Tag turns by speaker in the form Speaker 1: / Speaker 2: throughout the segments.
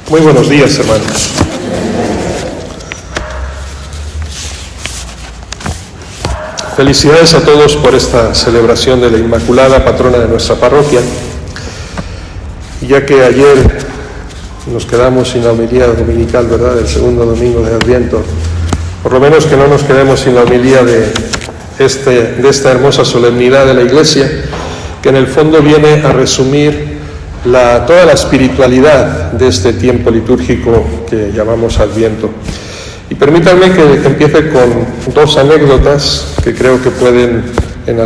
Speaker 1: Muy buenos días, hermanos. Felicidades a todos por esta celebración de la Inmaculada, patrona de nuestra parroquia. Ya que ayer nos quedamos sin la homilía dominical, ¿verdad?, del segundo domingo de Adviento, por lo menos que no nos quedemos sin la homilía de esta hermosa solemnidad de la Iglesia, que en el fondo viene a resumir toda la espiritualidad de este tiempo litúrgico que llamamos Adviento. Y permítanme que empiece con dos anécdotas que creo que pueden de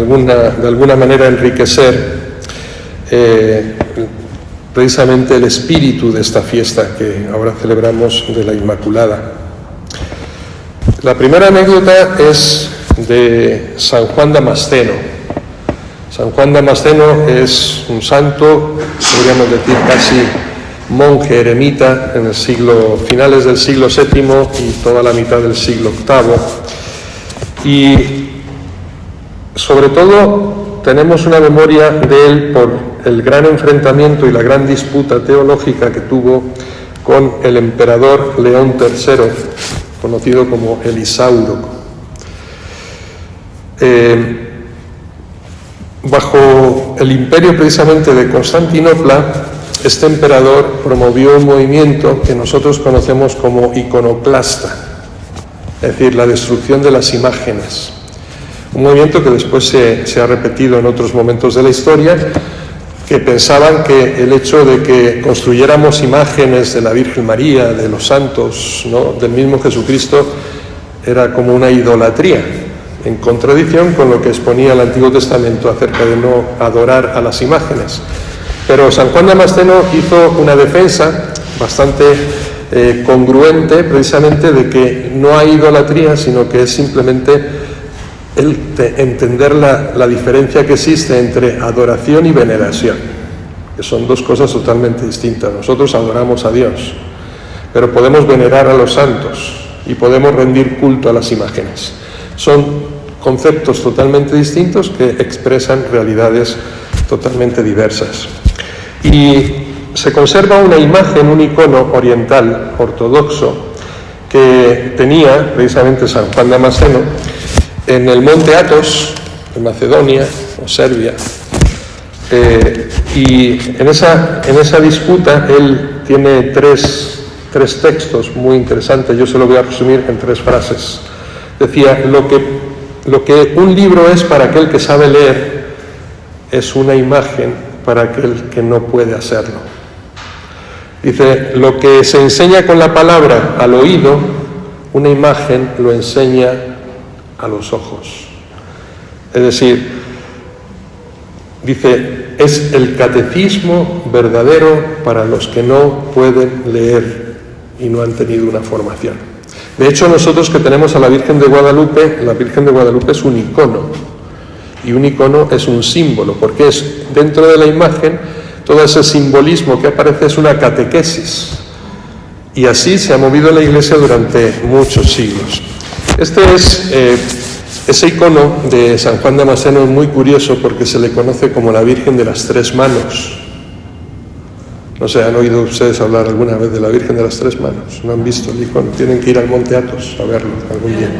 Speaker 1: alguna manera enriquecer precisamente el espíritu de esta fiesta que ahora celebramos de la Inmaculada. La primera anécdota es de San Juan Damasceno. San Juan Damasceno es un santo, podríamos decir casi monje eremita en finales del siglo VII y toda la mitad del siglo VIII. Y sobre todo tenemos una memoria de él por el gran enfrentamiento y la gran disputa teológica que tuvo con el emperador León III, conocido como el Isauro. Bajo el imperio precisamente de Constantinopla, este emperador promovió un movimiento que nosotros conocemos como iconoclasta, es decir, la destrucción de las imágenes. Un movimiento que después se ha repetido en otros momentos de la historia, que pensaban que el hecho de que construyéramos imágenes de la Virgen María, de los santos, ¿no?, del mismo Jesucristo, era como una idolatría, en contradicción con lo que exponía el Antiguo Testamento acerca de no adorar a las imágenes. Pero San Juan Damasceno hizo una defensa bastante congruente, precisamente, de que no hay idolatría, sino que es simplemente entender la diferencia que existe entre adoración y veneración, que son dos cosas totalmente distintas. Nosotros adoramos a Dios, pero podemos venerar a los santos y podemos rendir culto a las imágenes. Son conceptos totalmente distintos que expresan realidades totalmente diversas. Y se conserva una imagen, un icono oriental ortodoxo que tenía precisamente San Juan Damasceno en el monte Athos, en Macedonia o Serbia. Y en esa disputa él tiene tres textos muy interesantes. Yo se lo voy a resumir en 3 frases. Decía: lo que un libro es para aquel que sabe leer, es una imagen para aquel que no puede hacerlo. Dice: lo que se enseña con la palabra al oído, una imagen lo enseña a los ojos. Es decir, dice, es el catecismo verdadero para los que no pueden leer y no han tenido una formación. De hecho, nosotros que tenemos a la Virgen de Guadalupe es un icono, y un icono es un símbolo, porque es dentro de la imagen todo ese simbolismo que aparece, es una catequesis, y así se ha movido la Iglesia durante muchos siglos. Ese icono de San Juan Damasceno es muy curioso porque se le conoce como la Virgen de las 3 manos. No sé, ¿han oído ustedes hablar alguna vez de la Virgen de las 3 manos? ¿No han visto el icono? Tienen que ir al monte Athos a verlo algún día.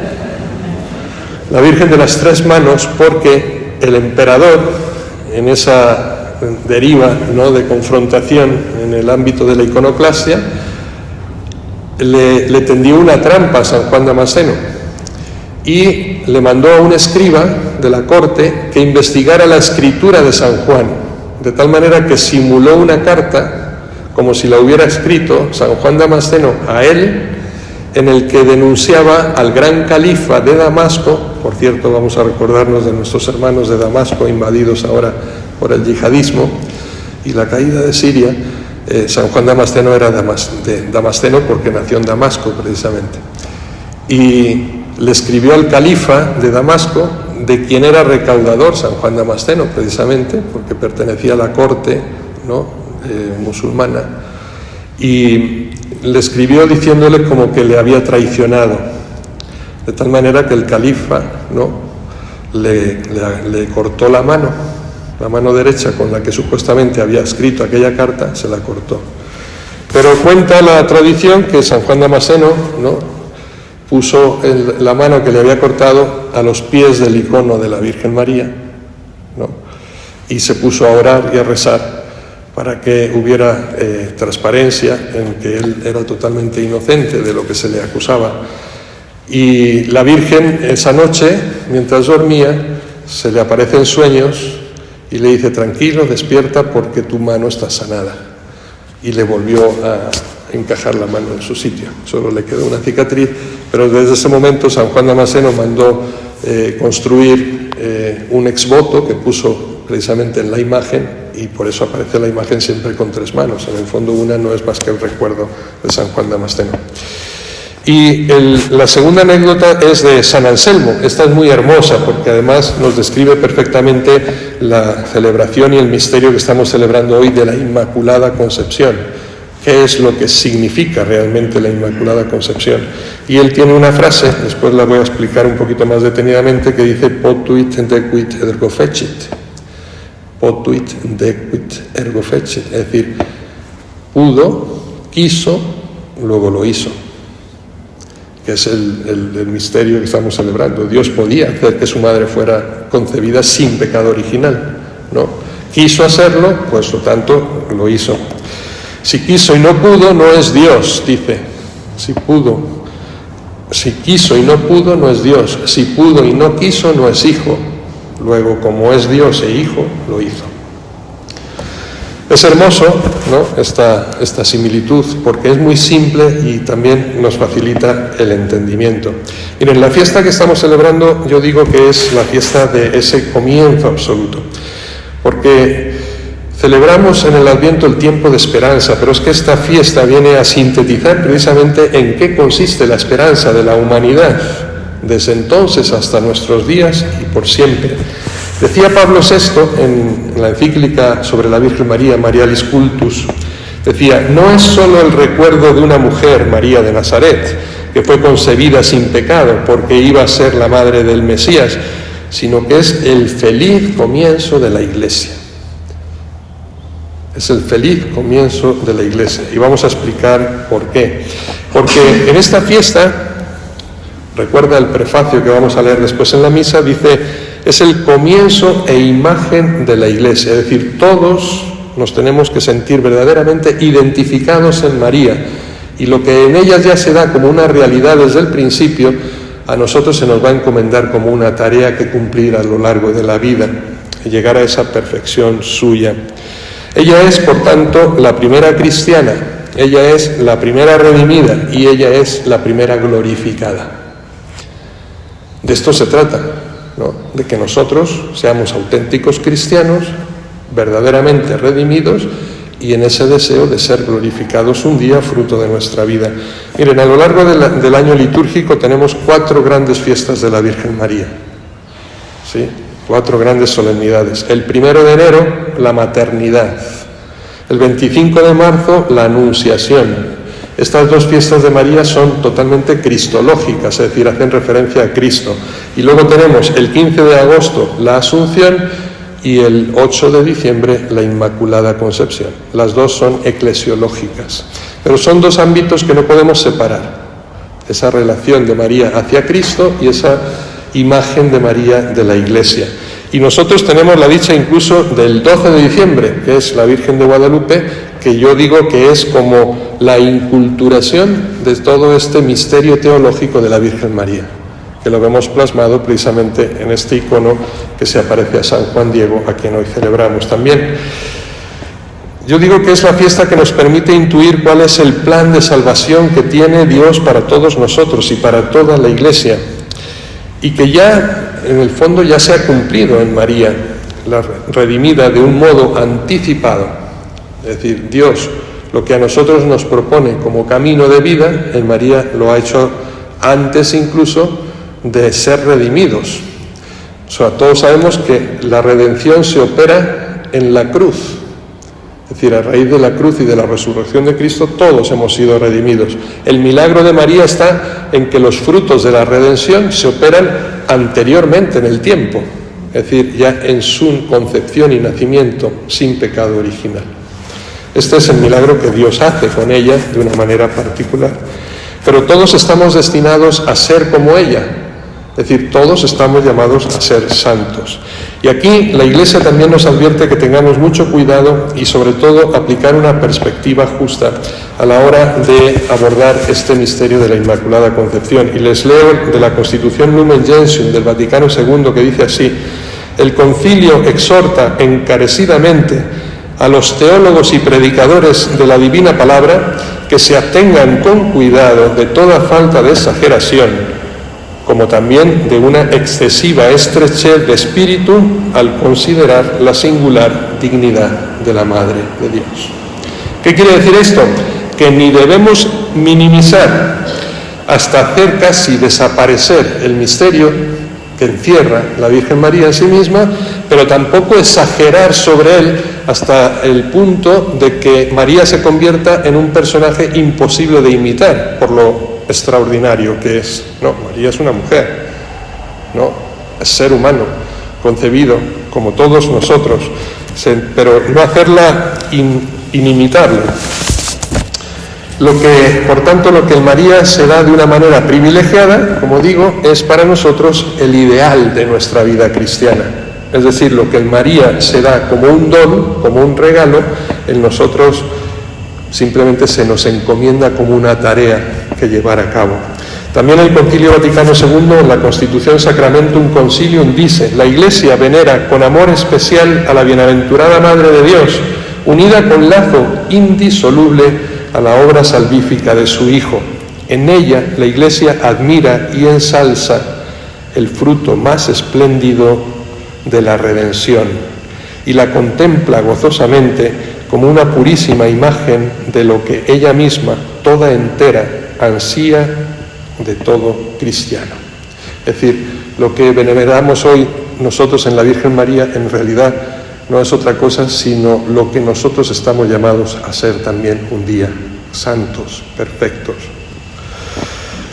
Speaker 1: La Virgen de las 3 manos, porque el emperador, en esa deriva, ¿no?, de confrontación en el ámbito de la iconoclasia, le tendió una trampa a San Juan Damasceno y le mandó a un escriba de la corte que investigara la escritura de San Juan, de tal manera que simuló una carta como si la hubiera escrito San Juan Damasceno a él, en el que denunciaba al gran califa de Damasco. Por cierto, vamos a recordarnos de nuestros hermanos de Damasco, invadidos ahora por el yihadismo y la caída de Siria. San Juan Damasceno era de Damasceno porque nació en Damasco precisamente, y le escribió al califa de Damasco, de quien era recaudador San Juan Damasceno precisamente, porque pertenecía a la corte, ¿no?, musulmana, y le escribió diciéndole como que le había traicionado, de tal manera que el califa, ¿no?, le cortó la mano derecha con la que supuestamente había escrito aquella carta, se la cortó. Pero cuenta la tradición que San Juan Damasceno, ¿no?, puso la mano que le había cortado a los pies del icono de la Virgen María, ¿no?, y se puso a orar y a rezar para que hubiera transparencia en que él era totalmente inocente de lo que se le acusaba. Y la Virgen esa noche, mientras dormía, se le aparece en sueños y le dice: tranquilo, despierta porque tu mano está sanada. Y le volvió a encajar la mano en su sitio. Solo le quedó una cicatriz, pero desde ese momento San Juan Damasceno mandó construir un exvoto que puso precisamente en la imagen, y por eso aparece la imagen siempre con 3 manos. En el fondo una no es más que el recuerdo de San Juan Damasceno. Y la segunda anécdota es de San Anselmo. Esta es muy hermosa porque además nos describe perfectamente la celebración y el misterio que estamos celebrando hoy de la Inmaculada Concepción. ¿Qué es lo que significa realmente la Inmaculada Concepción? Y él tiene una frase, después la voy a explicar un poquito más detenidamente, que dice: potuit dequit ergo fecit. Potuit dequit ergo fecit. Es decir, pudo, quiso, luego lo hizo. Que es el misterio que estamos celebrando. Dios podía hacer que su madre fuera concebida sin pecado original, ¿no? Quiso hacerlo, pues lo tanto lo hizo. Si quiso y no pudo, no es Dios, dice. Si quiso y no pudo, no es Dios. Si pudo y no quiso, no es hijo. Luego, como es Dios e hijo, lo hizo. Es hermoso, ¿no?, esta similitud, porque es muy simple y también nos facilita el entendimiento. Miren, la fiesta que estamos celebrando, yo digo que es la fiesta de ese comienzo absoluto, porque celebramos en el Adviento el tiempo de esperanza, pero es que esta fiesta viene a sintetizar precisamente en qué consiste la esperanza de la humanidad, desde entonces hasta nuestros días y por siempre. Decía Pablo VI en la encíclica sobre la Virgen María, Marialis Cultus, decía: no es solo el recuerdo de una mujer, María de Nazaret, que fue concebida sin pecado porque iba a ser la madre del Mesías, sino que es el feliz comienzo de la Iglesia. Es el feliz comienzo de la Iglesia. Y vamos a explicar por qué. Porque en esta fiesta, recuerda el prefacio que vamos a leer después en la misa, dice: es el comienzo e imagen de la Iglesia. Es decir, todos nos tenemos que sentir verdaderamente identificados en María, y lo que en ella ya se da como una realidad desde el principio, a nosotros se nos va a encomendar como una tarea que cumplir a lo largo de la vida, y llegar a esa perfección suya. Ella es, por tanto, la primera cristiana, ella es la primera redimida y ella es la primera glorificada. De esto se trata, ¿no?, de que nosotros seamos auténticos cristianos, verdaderamente redimidos, y en ese deseo de ser glorificados un día, fruto de nuestra vida. Miren, a lo largo del año litúrgico tenemos 4 grandes fiestas de la Virgen María, ¿sí? 4 grandes solemnidades. El 1 de enero, la maternidad. El 25 de marzo, la anunciación. Estas 2 fiestas de María son totalmente cristológicas, es decir, hacen referencia a Cristo. Y luego tenemos el 15 de agosto, la Asunción, y el 8 de diciembre, la Inmaculada Concepción. Las 2 son eclesiológicas, pero son 2 ámbitos que no podemos separar. Esa relación de María hacia Cristo y esa imagen de María de la Iglesia. Y nosotros tenemos la dicha incluso del 12 de diciembre, que es la Virgen de Guadalupe, que yo digo que es como la inculturación de todo este misterio teológico de la Virgen María, que lo vemos plasmado precisamente en este icono que se aparece a San Juan Diego, a quien hoy celebramos también. Yo digo que es la fiesta que nos permite intuir cuál es el plan de salvación que tiene Dios para todos nosotros y para toda la Iglesia, y que ya, en el fondo, ya se ha cumplido en María, la redimida de un modo anticipado. Es decir, Dios, lo que a nosotros nos propone como camino de vida, en María lo ha hecho antes incluso de ser redimidos. O sea, todos sabemos que la redención se opera en la cruz. Es decir, a raíz de la cruz y de la resurrección de Cristo, todos hemos sido redimidos. El milagro de María está en que los frutos de la redención se operan anteriormente en el tiempo, es decir, ya en su concepción y nacimiento sin pecado original. Este es el milagro que Dios hace con ella de una manera particular. Pero todos estamos destinados a ser como ella, es decir, todos estamos llamados a ser santos. Y aquí la Iglesia también nos advierte que tengamos mucho cuidado y sobre todo aplicar una perspectiva justa a la hora de abordar este misterio de la Inmaculada Concepción. Y les leo de la Constitución Lumen Gentium del Vaticano II, que dice así: el concilio exhorta encarecidamente a los teólogos y predicadores de la divina palabra que se atengan con cuidado de toda falta de exageración, como también de una excesiva estrechez de espíritu al considerar la singular dignidad de la Madre de Dios. ¿Qué quiere decir esto? Que ni debemos minimizar hasta hacer casi desaparecer el misterio que encierra la Virgen María en sí misma, pero tampoco exagerar sobre él hasta el punto de que María se convierta en un personaje imposible de imitar por lo extraordinario que es. No, María es una mujer, no, es ser humano, concebido como todos nosotros, pero no hacerla inimitarle. Por tanto, lo que en María se da de una manera privilegiada, como digo, es para nosotros el ideal de nuestra vida cristiana. Es decir, lo que en María se da como un don, como un regalo, en nosotros simplemente se nos encomienda como una tarea que llevar a cabo. También el Concilio Vaticano II, en la Constitución Sacramentum Concilium, dice: la Iglesia venera con amor especial a la bienaventurada Madre de Dios, unida con lazo indisoluble a la obra salvífica de su Hijo. En ella la Iglesia admira y ensalza el fruto más espléndido de la redención y la contempla gozosamente como una purísima imagen de lo que ella misma, toda entera, ansía de todo cristiano. Es decir, lo que veneramos hoy nosotros en la Virgen María en realidad no es otra cosa sino lo que nosotros estamos llamados a ser también un día: santos, perfectos.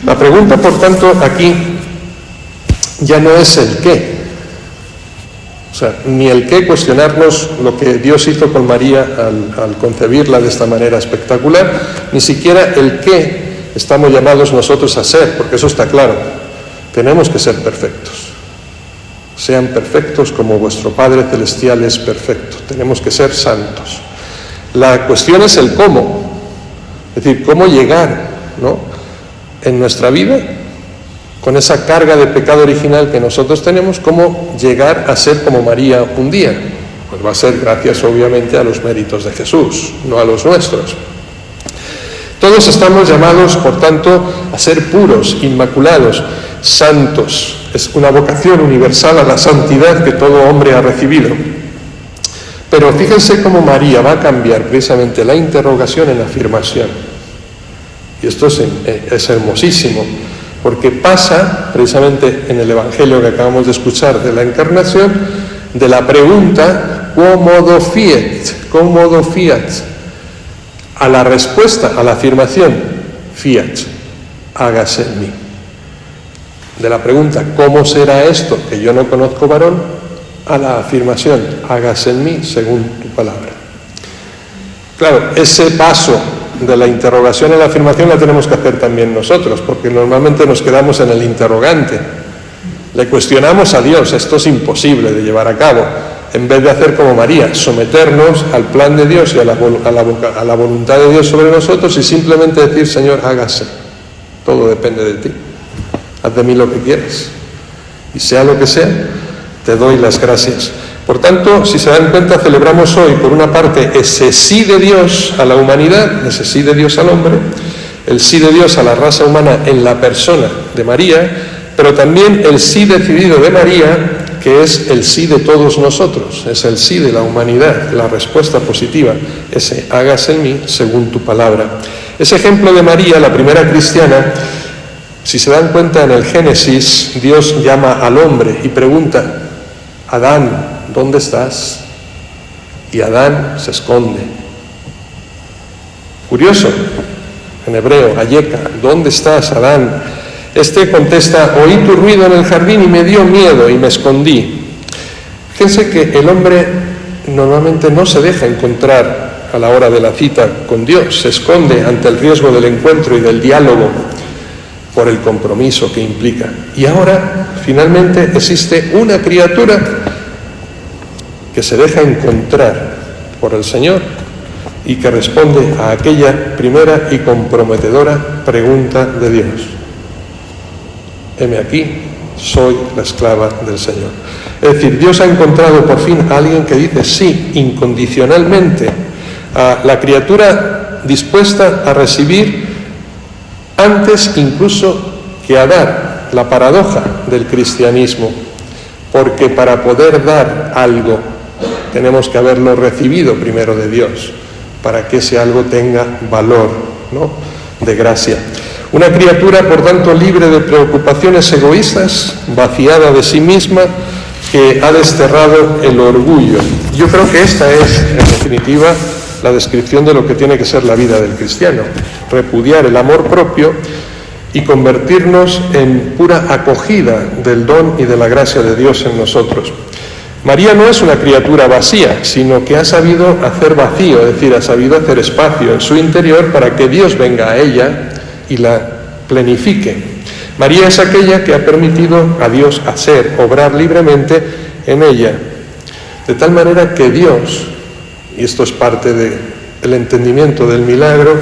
Speaker 1: La pregunta, por tanto, aquí ya no es el qué. O sea, ni el qué cuestionarnos lo que Dios hizo con María al concebirla de esta manera espectacular, ni siquiera el qué estamos llamados nosotros a ser, porque eso está claro. Tenemos que ser perfectos. Sean perfectos como vuestro Padre Celestial es perfecto. Tenemos que ser santos. La cuestión es el cómo. Es decir, cómo llegar, ¿no?, en nuestra vida, con esa carga de pecado original que nosotros tenemos, cómo llegar a ser como María un día. Pues va a ser gracias, obviamente, a los méritos de Jesús, no a los nuestros. Todos estamos llamados, por tanto, a ser puros, inmaculados, santos. Es una vocación universal a la santidad que todo hombre ha recibido. Pero fíjense cómo María va a cambiar precisamente la interrogación en afirmación. Y esto es hermosísimo, porque pasa precisamente en el Evangelio que acabamos de escuchar de la Encarnación, de la pregunta «¿Quo modo fiat?», a la respuesta, a la afirmación «fiat, hágase en mí». De la pregunta «¿Cómo será esto que yo no conozco varón?», a la afirmación «hágase en mí según tu palabra». Claro, ese paso de la interrogación a la afirmación la tenemos que hacer también nosotros, porque normalmente nos quedamos en el interrogante. Le cuestionamos a Dios, esto es imposible de llevar a cabo, en vez de hacer como María, someternos al plan de Dios y a la voluntad de Dios sobre nosotros y simplemente decir: Señor, hágase, todo depende de ti, haz de mí lo que quieras, y sea lo que sea, te doy las gracias. Por tanto, si se dan cuenta, celebramos hoy, por una parte, ese sí de Dios a la humanidad, ese sí de Dios al hombre, el sí de Dios a la raza humana en la persona de María, pero también el sí decidido de María, que es el sí de todos nosotros, es el sí de la humanidad, la respuesta positiva, ese hágase en mí según tu palabra. Ese ejemplo de María, la primera cristiana, si se dan cuenta, en el Génesis, Dios llama al hombre y pregunta: Adán, ¿dónde estás? Y Adán se esconde Curioso, en hebreo, ayeka, ¿dónde estás, Adán? Este contesta, oí tu ruido en el jardín y me dio miedo y me escondí. Fíjense que el hombre normalmente no se deja encontrar a la hora de la cita con Dios, se esconde ante el riesgo del encuentro y del diálogo por el compromiso que implica. Y ahora, finalmente, existe una criatura que se deja encontrar por el Señor y que responde a aquella primera y comprometedora pregunta de Dios. Heme aquí, soy la esclava del Señor. Es decir, Dios ha encontrado por fin a alguien que dice sí, incondicionalmente, a la criatura dispuesta a recibir antes incluso que a dar, la paradoja del cristianismo, porque para poder dar algo tenemos que haberlo recibido primero de Dios, para que ese algo tenga valor, ¿no?, de gracia. Una criatura, por tanto, libre de preocupaciones egoístas, vaciada de sí misma, que ha desterrado el orgullo. Yo creo que esta es, en definitiva, la descripción de lo que tiene que ser la vida del cristiano: repudiar el amor propio y convertirnos en pura acogida del don y de la gracia de Dios en nosotros. María no es una criatura vacía, sino que ha sabido hacer vacío, es decir, ha sabido hacer espacio en su interior para que Dios venga a ella y la plenifique. María es aquella que ha permitido a Dios hacer, obrar libremente en ella, de tal manera que Dios, y esto es parte del entendimiento del milagro,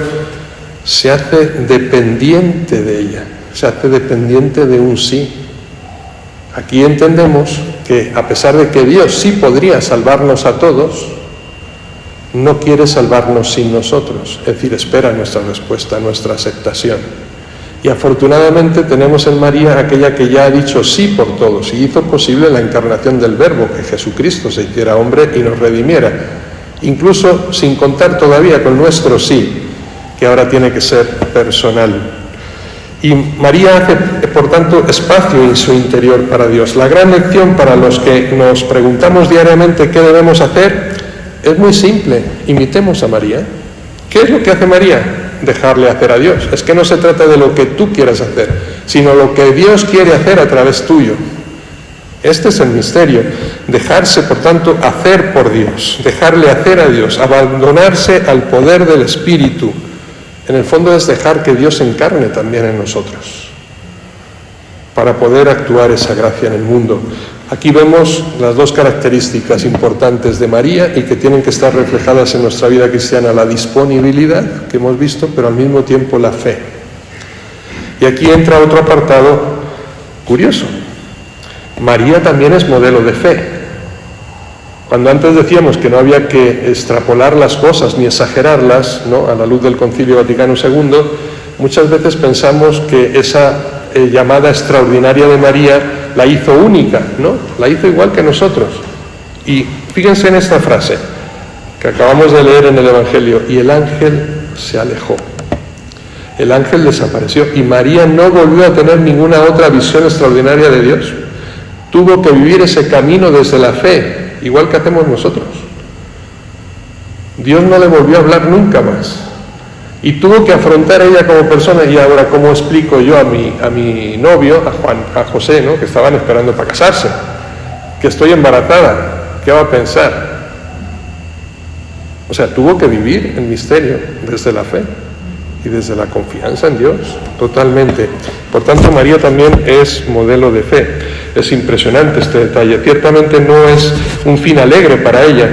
Speaker 1: se hace dependiente de ella, se hace dependiente de un sí. Aquí entendemos que, a pesar de que Dios sí podría salvarnos a todos, no quiere salvarnos sin nosotros, es decir, espera nuestra respuesta, nuestra aceptación. Y afortunadamente tenemos en María aquella que ya ha dicho sí por todos y hizo posible la encarnación del Verbo, que Jesucristo se hiciera hombre y nos redimiera, incluso sin contar todavía con nuestro sí, que ahora tiene que ser personal. Y María hace, por tanto, espacio en su interior para Dios. La gran lección para los que nos preguntamos diariamente qué debemos hacer es muy simple: imitemos a María. ¿Qué es lo que hace María? Dejarle hacer a Dios. Es que no se trata de lo que tú quieras hacer, sino lo que Dios quiere hacer a través tuyo. Este es el misterio: dejarse, por tanto, hacer por Dios, dejarle hacer a Dios, abandonarse al poder del Espíritu. En el fondo es dejar que Dios se encarne también en nosotros, para poder actuar esa gracia en el mundo. Aquí vemos las dos características importantes de María y que tienen que estar reflejadas en nuestra vida cristiana: la disponibilidad, que hemos visto, pero al mismo tiempo la fe. Y aquí entra otro apartado curioso. María también es modelo de fe. Cuando antes decíamos que no había que extrapolar las cosas ni exagerarlas, ¿no?, a la luz del Concilio Vaticano II, muchas veces pensamos que esa llamada extraordinaria de María la hizo única, ¿no? La hizo igual que nosotros. Y fíjense en esta frase que acabamos de leer en el Evangelio: y el ángel se alejó. El ángel desapareció y María no volvió a tener ninguna otra visión extraordinaria de Dios. Tuvo que vivir ese camino desde la fe, igual que hacemos nosotros. Dios no le volvió a hablar nunca más. Y tuvo que afrontar ella como persona. Y ahora, ¿cómo explico yo a mi novio, a José, ¿no?, que estaban esperando para casarse, que estoy embarazada? ¿Qué va a pensar? O sea, tuvo que vivir el misterio desde la fe y desde la confianza en Dios, totalmente. Por tanto, María también es modelo de fe. Es impresionante este detalle. Ciertamente no es un fin alegre para ella.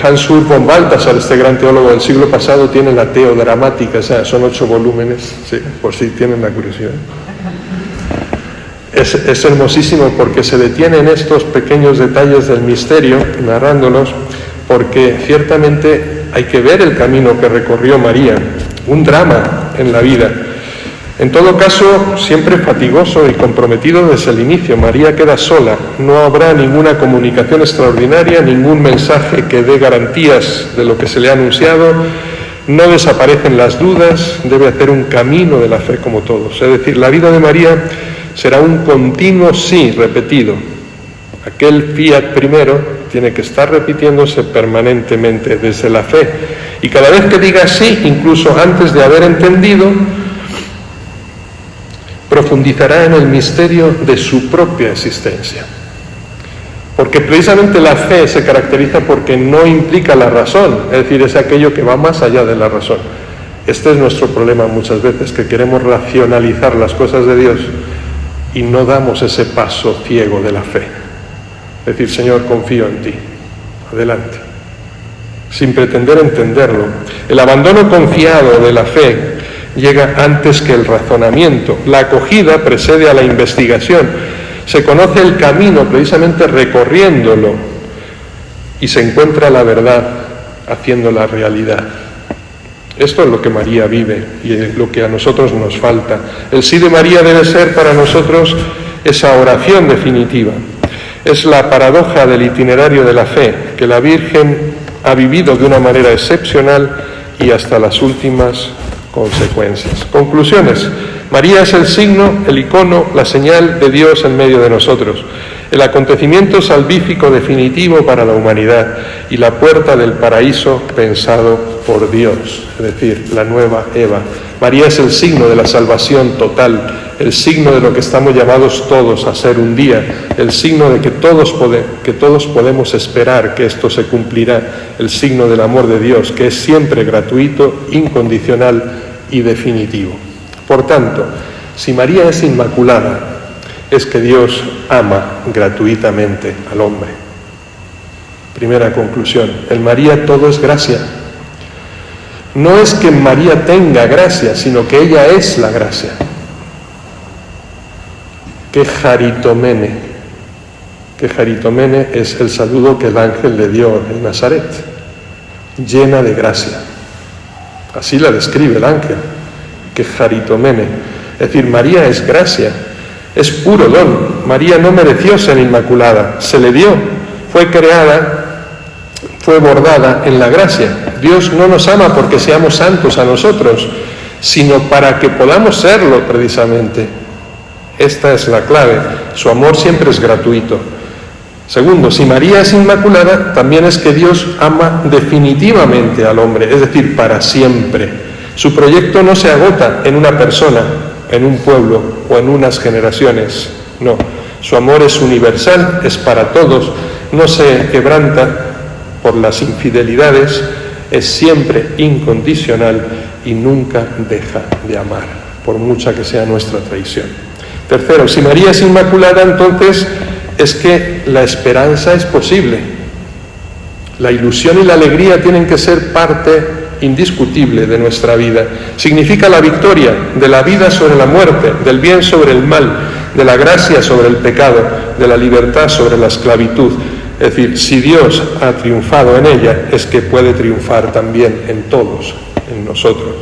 Speaker 1: Hans Urs von Balthasar, este gran teólogo del siglo pasado, tiene la Teodramática, o sea, son 8 volúmenes, ¿sí?, por si tienen la curiosidad. Es hermosísimo porque se detiene en estos pequeños detalles del misterio, narrándolos, porque ciertamente hay que ver el camino que recorrió María, un drama en la vida. En todo caso, siempre fatigoso y comprometido desde el inicio. María queda sola, no habrá ninguna comunicación extraordinaria, ningún mensaje que dé garantías de lo que se le ha anunciado, no desaparecen las dudas, debe hacer un camino de la fe como todos. Es decir, la vida de María será un continuo sí repetido. Aquel fiat primero tiene que estar repitiéndose permanentemente desde la fe Y cada vez que diga sí, incluso antes de haber entendido, profundizará en el misterio de su propia existencia. Porque precisamente la fe se caracteriza porque no implica la razón, es decir, es aquello que va más allá de la razón. Este es nuestro problema muchas veces, que queremos racionalizar las cosas de Dios y no damos ese paso ciego de la fe. Es decir, Señor, confío en ti, adelante, sin pretender entenderlo. El abandono confiado de la fe llega antes que el razonamiento. La acogida precede a la investigación. Se conoce el camino precisamente recorriéndolo y se encuentra la verdad haciéndola realidad. Esto es lo que María vive y es lo que a nosotros nos falta. El sí de María debe ser para nosotros esa oración definitiva. Es la paradoja del itinerario de la fe, que la Virgen ha vivido de una manera excepcional y hasta las últimas consecuencias. Conclusiones. María es el signo, el icono, la señal de Dios en medio de nosotros, el acontecimiento salvífico definitivo para la humanidad y la puerta del paraíso pensado por Dios, es decir, la nueva Eva. María es el signo de la salvación total, el signo de lo que estamos llamados todos a ser un día, el signo de que todos podemos esperar que esto se cumplirá, el signo del amor de Dios, que es siempre gratuito, incondicional y definitivo. Por tanto, si María es inmaculada, es que Dios ama gratuitamente al hombre. Primera conclusión, en María todo es gracia. No es que María tenga gracia, sino que ella es la gracia. Que charitomene. Que charitomene es el saludo que el ángel le dio en Nazaret, llena de gracia. Así la describe el ángel. Que charitomene, es decir, María es gracia, es puro don. María no mereció ser inmaculada, se le dio, fue creada, fue bordada en la gracia. Dios no nos ama porque seamos santos a nosotros, sino para que podamos serlo precisamente. Esta es la clave, su amor siempre es gratuito. Segundo, si María es inmaculada, también es que Dios ama definitivamente al hombre, es decir, para siempre. Su proyecto no se agota en una persona, en un pueblo o en unas generaciones. No, su amor es universal, es para todos, no se quebranta por las infidelidades, es siempre incondicional y nunca deja de amar, por mucha que sea nuestra traición. Tercero, si María es inmaculada, entonces es que la esperanza es posible. La ilusión y la alegría tienen que ser parte indiscutible de nuestra vida. Significa la victoria de la vida sobre la muerte, del bien sobre el mal, de la gracia sobre el pecado, de la libertad sobre la esclavitud. Es decir, si Dios ha triunfado en ella, es que puede triunfar también en todos, en nosotros.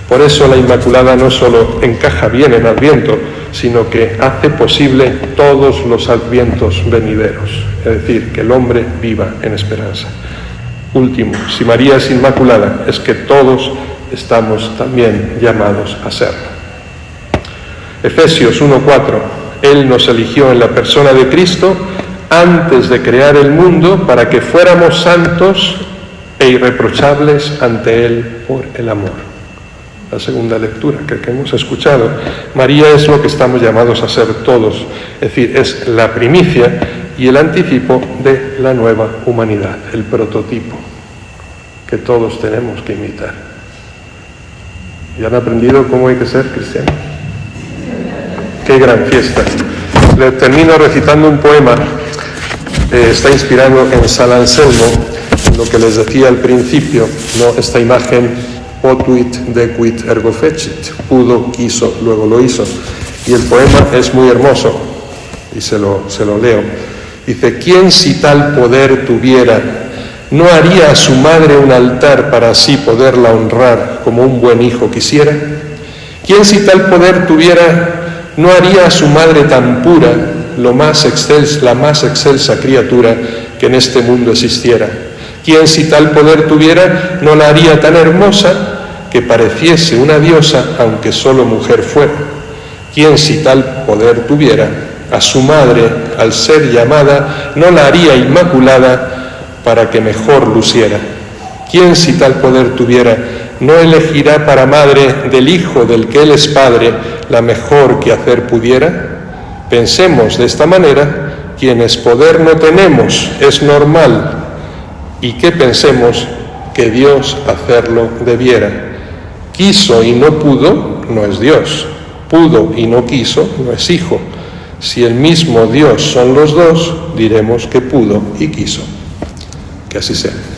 Speaker 1: Por eso la Inmaculada no solo encaja bien en Adviento, sino que hace posible todos los Advientos venideros. Es decir, que el hombre viva en esperanza. Último, si María es inmaculada, es que todos estamos también llamados a serlo. Efesios 1:4, Él nos eligió en la persona de Cristo antes de crear el mundo para que fuéramos santos e irreprochables ante Él por el amor. La segunda lectura que hemos escuchado. María es lo que estamos llamados a ser todos, es decir, es la primicia y el anticipo de la nueva humanidad, el prototipo que todos tenemos que imitar. ¿Y han aprendido cómo hay que ser cristianos? ¡Qué gran fiesta! Le termino recitando un poema, está inspirado en San Anselmo, lo que les decía al principio, ¿no? Esta imagen, potuit dequit ergo fecit, pudo, quiso, luego lo hizo. Y el poema es muy hermoso, y se lo leo. Dice: ¿quién si tal poder tuviera, no haría a su madre un altar para así poderla honrar como un buen hijo quisiera? ¿Quién si tal poder tuviera, no haría a su madre tan pura, la más excelsa criatura que en este mundo existiera? ¿Quién si tal poder tuviera, no la haría tan hermosa que pareciese una diosa, aunque solo mujer fuera? ¿Quién si tal poder tuviera, a su madre, al ser llamada, no la haría inmaculada para que mejor luciera? ¿Quién, si tal poder tuviera, no elegirá para madre del Hijo del que Él es Padre la mejor que hacer pudiera? Pensemos de esta manera, quienes poder no tenemos, es normal, y que pensemos que Dios hacerlo debiera. Quiso y no pudo, no es Dios. Pudo y no quiso, no es Hijo. Si el mismo Dios son los dos, diremos que pudo y quiso. Que así sea.